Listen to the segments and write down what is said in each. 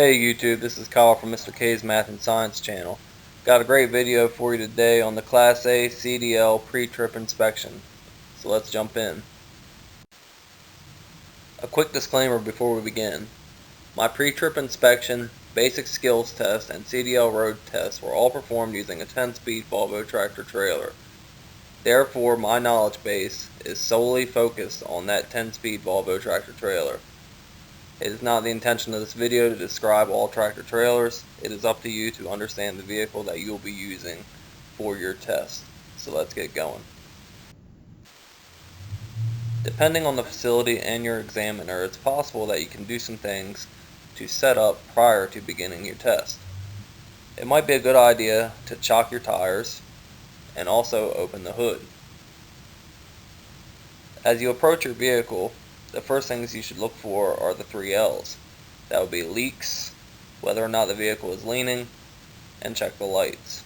Hey YouTube, this is Kyle from Mr. K's Math and Science channel. Got a great video for you today on the Class A CDL pre-trip inspection. So let's jump in. A quick disclaimer before we begin. My pre-trip inspection, basic skills test, and CDL road test were all performed using a 10-speed Volvo tractor trailer. Therefore, my knowledge base is solely focused on that 10-speed Volvo tractor trailer. It is not the intention of this video to describe all tractor trailers. It is up to you to understand the vehicle that you will be using for your test. So let's get going. Depending on the facility and your examiner, it's possible that you can do some things to set up prior to beginning your test. It might be a good idea to chock your tires and also open the hood. As you approach your vehicle, the first things you should look for are the 3 L's. That would be leaks, whether or not the vehicle is leaning, and check the lights.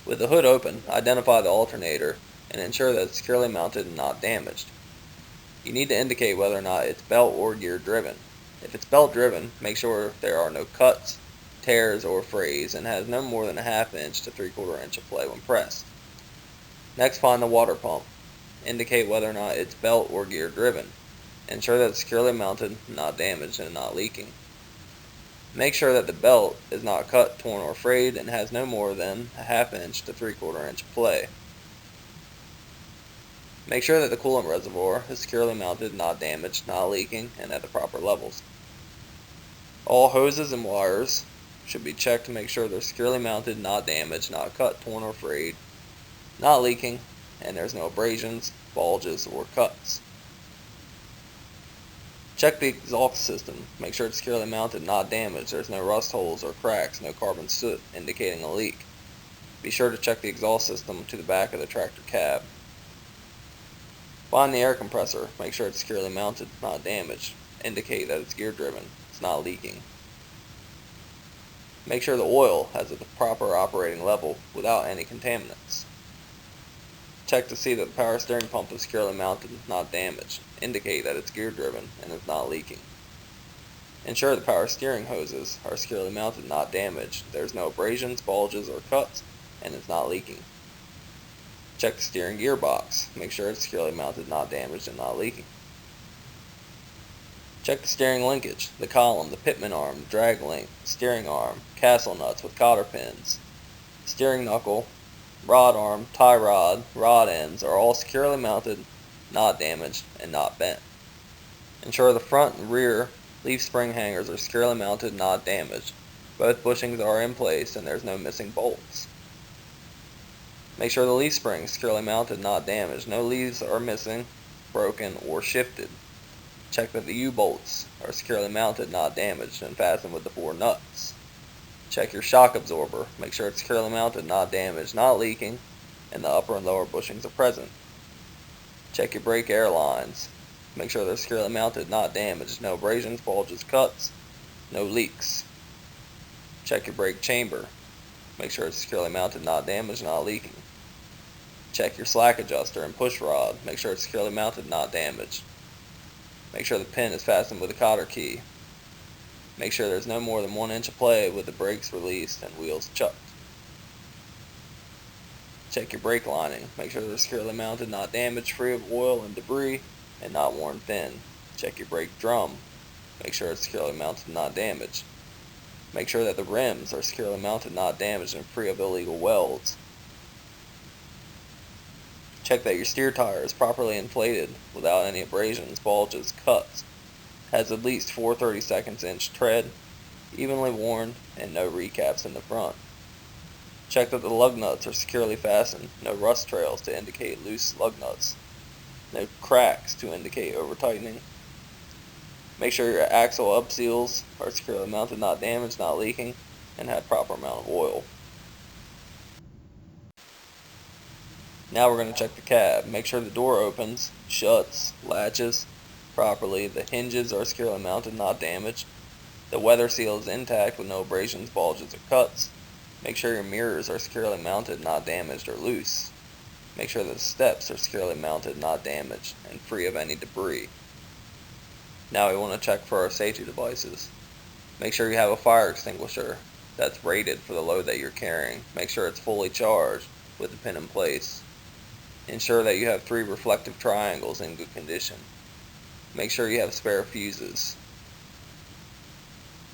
With the hood open, identify the alternator and ensure that it's securely mounted and not damaged. You need to indicate whether or not it's belt or gear driven. If it's belt driven, make sure there are no cuts, tears, or frays and has no more than a ½ inch to 3/4 inch of play when pressed. Next, find the water pump. Indicate whether or not it's belt or gear driven. Ensure that it's securely mounted, not damaged, and not leaking. Make sure that the belt is not cut, torn, or frayed and has no more than a ½ inch to 3/4 inch of play. Make sure that the coolant reservoir is securely mounted, not damaged, not leaking, and at the proper levels. All hoses and wires should be checked to make sure they're securely mounted, not damaged, not cut, torn, or frayed, not leaking, and there's no abrasions, bulges, or cuts. Check the exhaust system. Make sure it's securely mounted, not damaged. There's no rust holes or cracks, no carbon soot indicating a leak. Be sure to check the exhaust system to the back of the tractor cab. Find the air compressor. Make sure it's securely mounted, not damaged. Indicate that it's gear driven. It's not leaking. Make sure the oil has the proper operating level without any contaminants. Check to see that the power steering pump is securely mounted, not damaged. Indicate that it's gear driven and is not leaking. Ensure the power steering hoses are securely mounted, not damaged. There's no abrasions, bulges, or cuts, and it's not leaking. Check the steering gearbox. Make sure it's securely mounted, not damaged, and not leaking. Check the steering linkage, the column, the pitman arm, the drag link, steering arm, castle nuts with cotter pins, steering knuckle, rod arm, tie rod, rod ends are all securely mounted, not damaged, and not bent. Ensure the front and rear leaf spring hangers are securely mounted, not damaged. Both bushings are in place and there's no missing bolts. Make sure the leaf spring is securely mounted, not damaged. No leaves are missing, broken, or shifted. Check that the U-bolts are securely mounted, not damaged, and fastened with the 4 nuts. Check your shock absorber. Make sure it's securely mounted, not damaged, not leaking, and the upper and lower bushings are present. Check your brake air lines. Make sure they're securely mounted, not damaged, no abrasions, bulges, cuts, no leaks. Check your brake chamber. Make sure it's securely mounted, not damaged, not leaking. Check your slack adjuster and push rod. Make sure it's securely mounted, not damaged. Make sure the pin is fastened with a cotter key. Make sure there's no more than 1 inch of play with the brakes released and wheels chucked. Check your brake lining. Make sure they're securely mounted, not damaged, free of oil and debris, and not worn thin. Check your brake drum. Make sure it's securely mounted, not damaged. Make sure that the rims are securely mounted, not damaged, and free of illegal welds. Check that your steer tire is properly inflated without any abrasions, bulges, cuts, has at least 4 32 inch tread, evenly worn, and no recaps in the front. Check that the lug nuts are securely fastened, no rust trails to indicate loose lug nuts, no cracks to indicate over tightening. Make sure your axle up seals are securely mounted, not damaged, not leaking, and have proper amount of oil. Now we're going to check the cab. Make sure the door opens, shuts, latches properly, the hinges are securely mounted, not damaged, the weather seal is intact with no abrasions, bulges, or cuts. Make sure your mirrors are securely mounted, not damaged or loose. Make sure that the steps are securely mounted, not damaged, and free of any debris. Now we want to check for our safety devices. Make sure you have a fire extinguisher that's rated for the load that you're carrying. Make sure it's fully charged with the pin in place. Ensure that you have 3 reflective triangles in good condition. Make sure you have spare fuses.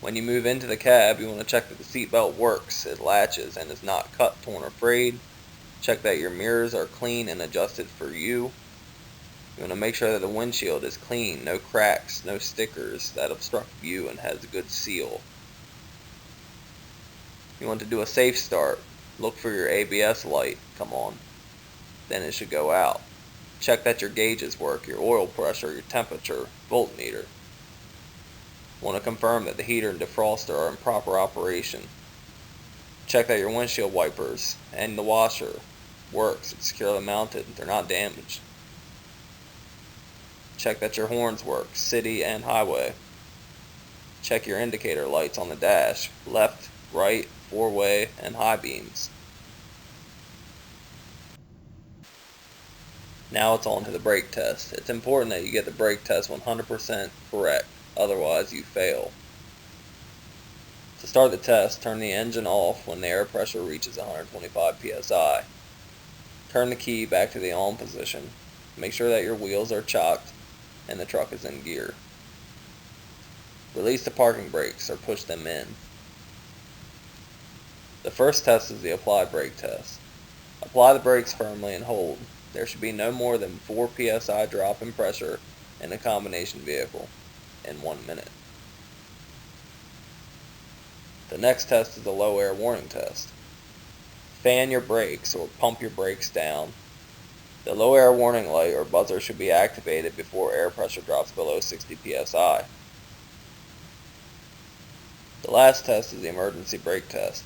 When you move into the cab, you want to check that the seatbelt works, it latches, and is not cut, torn, or frayed. Check that your mirrors are clean and adjusted for you. You want to make sure that the windshield is clean, no cracks, no stickers that obstruct view, and has a good seal. You want to do a safe start. Look for your ABS light come on. Then it should go out. Check that your gauges work, your oil pressure, your temperature, voltmeter. Want to confirm that the heater and defroster are in proper operation. Check that your windshield wipers and the washer works, it's securely mounted, they're not damaged. Check that your horns work, city and highway. Check your indicator lights on the dash, left, right, 4-way, and high beams. Now it's on to the brake test. It's important that you get the brake test 100% correct, otherwise you fail. To start the test, turn the engine off when the air pressure reaches 125 psi. Turn the key back to the on position. Make sure that your wheels are chocked and the truck is in gear. Release the parking brakes or push them in. The first test is the apply brake test. Apply the brakes firmly and hold. There should be no more than 4 psi drop in pressure in a combination vehicle in 1 minute. The next test is the low air warning test. Fan your brakes or pump your brakes down. The low air warning light or buzzer should be activated before air pressure drops below 60 psi. The last test is the emergency brake test.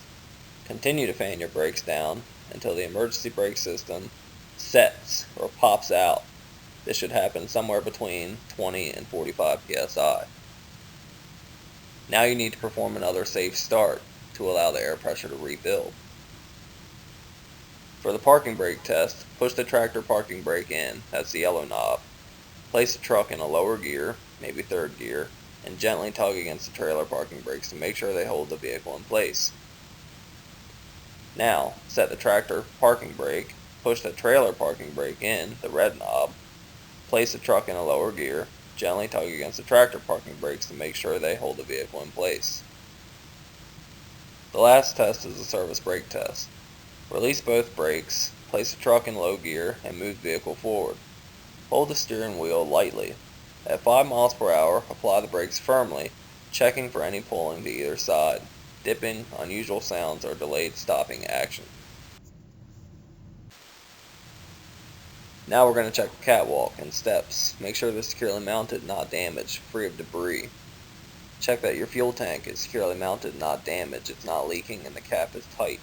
Continue to fan your brakes down until the emergency brake system sets or pops out. This should happen somewhere between 20 and 45 psi. Now you need to perform another safe start to allow the air pressure to rebuild. For the parking brake test, push the tractor parking brake in, that's the yellow knob. Place the truck in a lower gear, maybe 3rd gear, and gently tug against the trailer parking brakes to make sure they hold the vehicle in place. Now, set the tractor parking brake, push the trailer parking brake in, the red knob, place the truck in a lower gear, gently tug against the tractor parking brakes to make sure they hold the vehicle in place. The last test is the service brake test. Release both brakes, place the truck in low gear, and move the vehicle forward. Hold the steering wheel lightly. At 5 miles per hour, apply the brakes firmly, checking for any pulling to either side, dipping, unusual sounds, or delayed stopping action. Now we're going to check the catwalk and steps. Make sure they're securely mounted, not damaged, free of debris. Check that your fuel tank is securely mounted, not damaged, it's not leaking, and the cap is tight.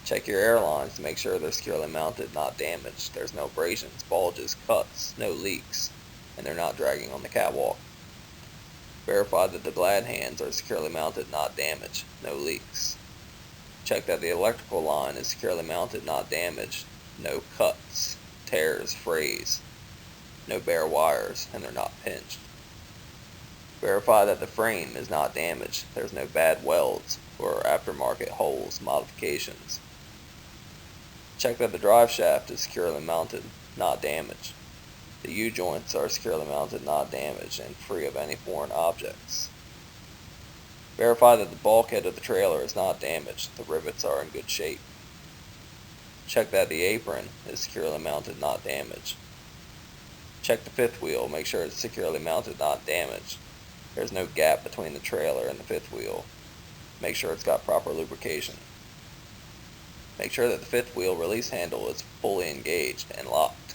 Check your air lines to make sure they're securely mounted, not damaged. There's no abrasions, bulges, cuts, no leaks, and they're not dragging on the catwalk. Verify that the glad hands are securely mounted, not damaged, no leaks. Check that the electrical line is securely mounted, not damaged, no cuts, tears, frays, no bare wires, and they're not pinched. Verify that the frame is not damaged, there's no bad welds or aftermarket holes, modifications. Check that the drive shaft is securely mounted, not damaged. The U-joints are securely mounted, not damaged, and free of any foreign objects. Verify that the bulkhead of the trailer is not damaged, the rivets are in good shape. Check that the apron is securely mounted, not damaged. Check the fifth wheel, make sure it's securely mounted, not damaged. There's no gap between the trailer and the fifth wheel. Make sure it's got proper lubrication. Make sure that the fifth wheel release handle is fully engaged and locked.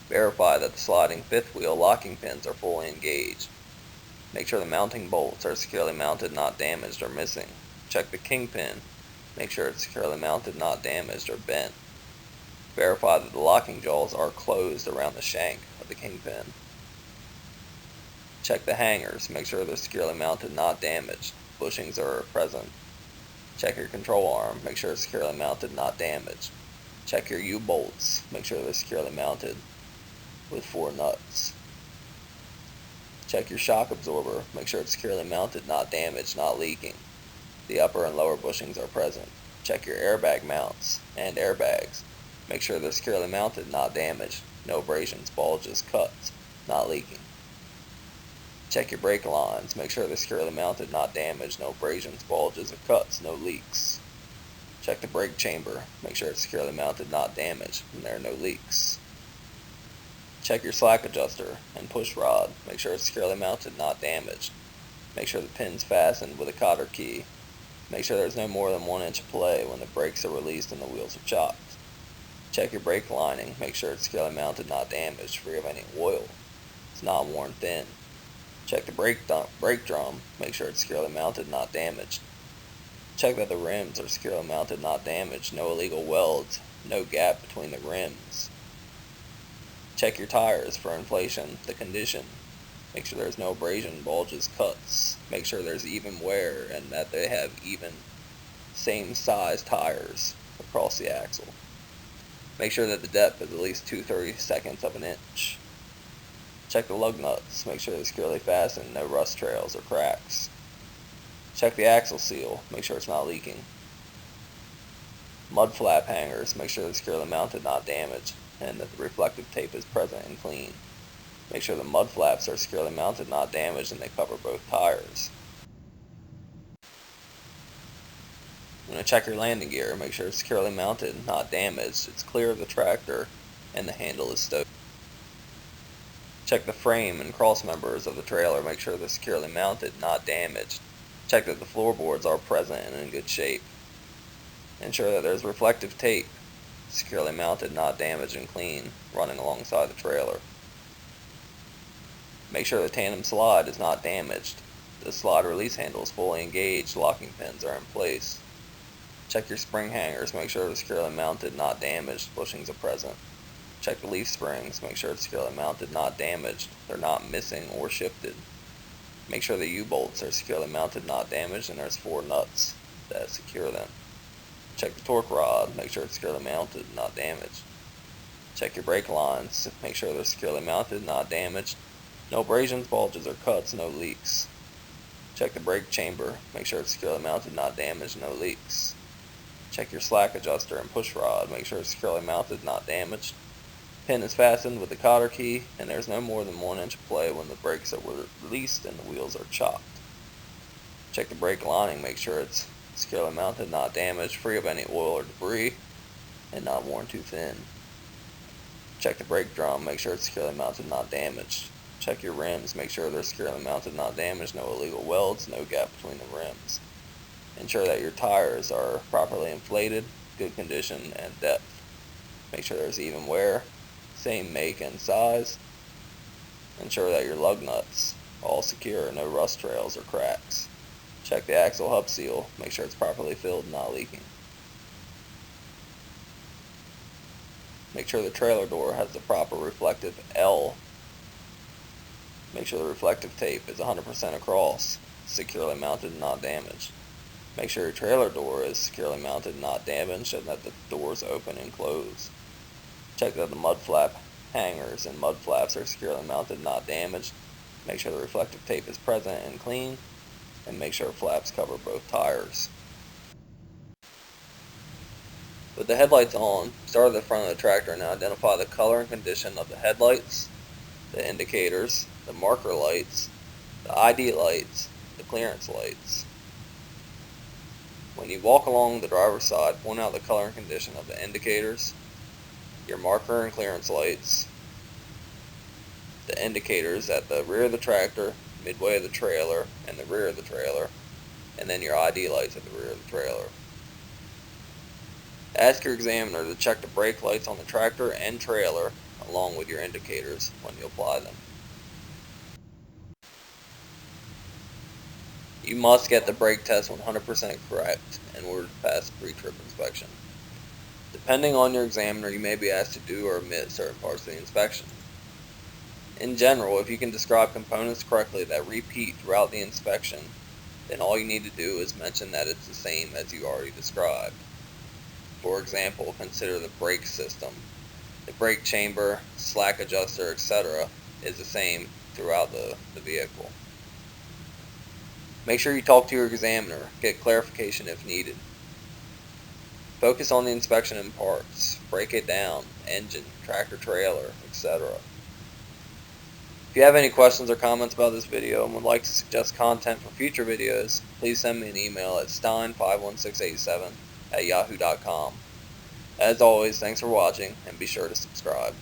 Verify that the sliding fifth wheel locking pins are fully engaged. Make sure the mounting bolts are securely mounted, not damaged or missing. Check the Kingpin. Make sure it's securely mounted, not damaged or bent. Verify that the locking jaws are closed around the shank of the Kingpin. Check the hangers. Make sure they're securely mounted, not damaged. Bushings are present. Check your control arm. Make sure it's securely mounted, not damaged. Check your U-bolts. Make sure they're securely mounted with 4 nuts. Check your shock absorber. Make sure it's securely mounted, not damaged, not leaking. The upper and lower bushings are present. Check your airbag mounts and airbags. Make sure they're securely mounted, not damaged. No abrasions, bulges, cuts, not leaking. Check your brake lines. Make sure they're securely mounted, not damaged. No abrasions, bulges, or cuts, no leaks. Check the brake chamber. Make sure it's securely mounted, not damaged, and there are no leaks. Check your slack adjuster and push rod. Make sure it's securely mounted, not damaged. Make sure the pin's fastened with a cotter key. Make sure there's no more than 1 inch of play when the brakes are released and the wheels are chocked. Check your brake lining. Make sure it's securely mounted, not damaged, free of any oil. It's not worn thin. Check the brake drum. Make sure it's securely mounted, not damaged. Check that the rims are securely mounted, not damaged. No illegal welds. No gap between the rims. Check your tires for inflation, the condition. Make sure there's no abrasion, bulges, cuts. Make sure there's even wear and that they have even same size tires across the axle. Make sure that the depth is at least 2/32 of an inch. Check the lug nuts. Make sure they're securely fastened, no rust trails or cracks. Check the axle seal. Make sure it's not leaking. Mud flap hangers. Make sure they're securely mounted, not damaged, and that the reflective tape is present and clean. Make sure the mud flaps are securely mounted, not damaged, and they cover both tires. When you check your landing gear, make sure it's securely mounted, not damaged, it's clear of the tractor, and the handle is stowed. Check the frame and cross members of the trailer. Make sure they're securely mounted, not damaged. Check that the floorboards are present and in good shape. Ensure that there's reflective tape, securely mounted, not damaged, and clean, running alongside the trailer. Make sure the tandem slide is not damaged. The slide release handle is fully engaged, locking pins are in place. Check your spring hangers. Make sure they're securely mounted, not damaged, bushings are present. Check the leaf springs. Make sure it's securely mounted, not damaged, they're not missing or shifted. Make sure the U-bolts are securely mounted, not damaged, and there's 4 nuts that secure them. Check the torque rod. Make sure it's securely mounted, not damaged. Check your brake lines. Make sure they're securely mounted, not damaged. No abrasions, bulges, or cuts, no leaks. Check the brake chamber. Make sure it's securely mounted, not damaged, no leaks. Check your slack adjuster and push rod. Make sure it's securely mounted, not damaged. Pin is fastened with the cotter key, and there's no more than 1 inch of play when the brakes are released and the wheels are chocked. Check the brake lining. Make sure it's securely mounted, not damaged, free of any oil or debris, and not worn too thin. Check the brake drum. Make sure it's securely mounted, not damaged. Check your rims. Make sure they're securely mounted, not damaged, no illegal welds, no gap between the rims. Ensure that your tires are properly inflated, good condition, and depth. Make sure there's even wear, same make and size. Ensure that your lug nuts all secure, no rust trails or cracks. Check the axle hub seal. Make sure it's properly filled and not leaking. Make sure the trailer door has the proper reflective L. Make sure the reflective tape is 100% across, securely mounted and not damaged. Make sure your trailer door is securely mounted and not damaged, and that the doors open and close. Check that the mud flap hangers and mud flaps are securely mounted and not damaged. Make sure the reflective tape is present and clean, and make sure flaps cover both tires. With the headlights on, start at the front of the tractor and identify the color and condition of the headlights, the indicators, the marker lights, the ID lights, the clearance lights. When you walk along the driver's side, point out the color and condition of the indicators, your marker and clearance lights, the indicators at the rear of the tractor, midway of the trailer, and the rear of the trailer, and then your ID lights at the rear of the trailer. Ask your examiner to check the brake lights on the tractor and trailer along with your indicators when you apply them. You must get the brake test 100% correct in order to pass the pre-trip inspection. Depending on your examiner, you may be asked to do or omit certain parts of the inspection. In general, if you can describe components correctly that repeat throughout the inspection, then all you need to do is mention that it's the same as you already described. For example, consider the brake system. The brake chamber, slack adjuster, etc. is the same throughout the vehicle. Make sure you talk to your examiner, get clarification if needed. Focus on the inspection and parts, break it down, engine, tractor trailer, etc. If you have any questions or comments about this video and would like to suggest content for future videos, please send me an email at stein51687@yahoo.com. As always, thanks for watching, and be sure to subscribe.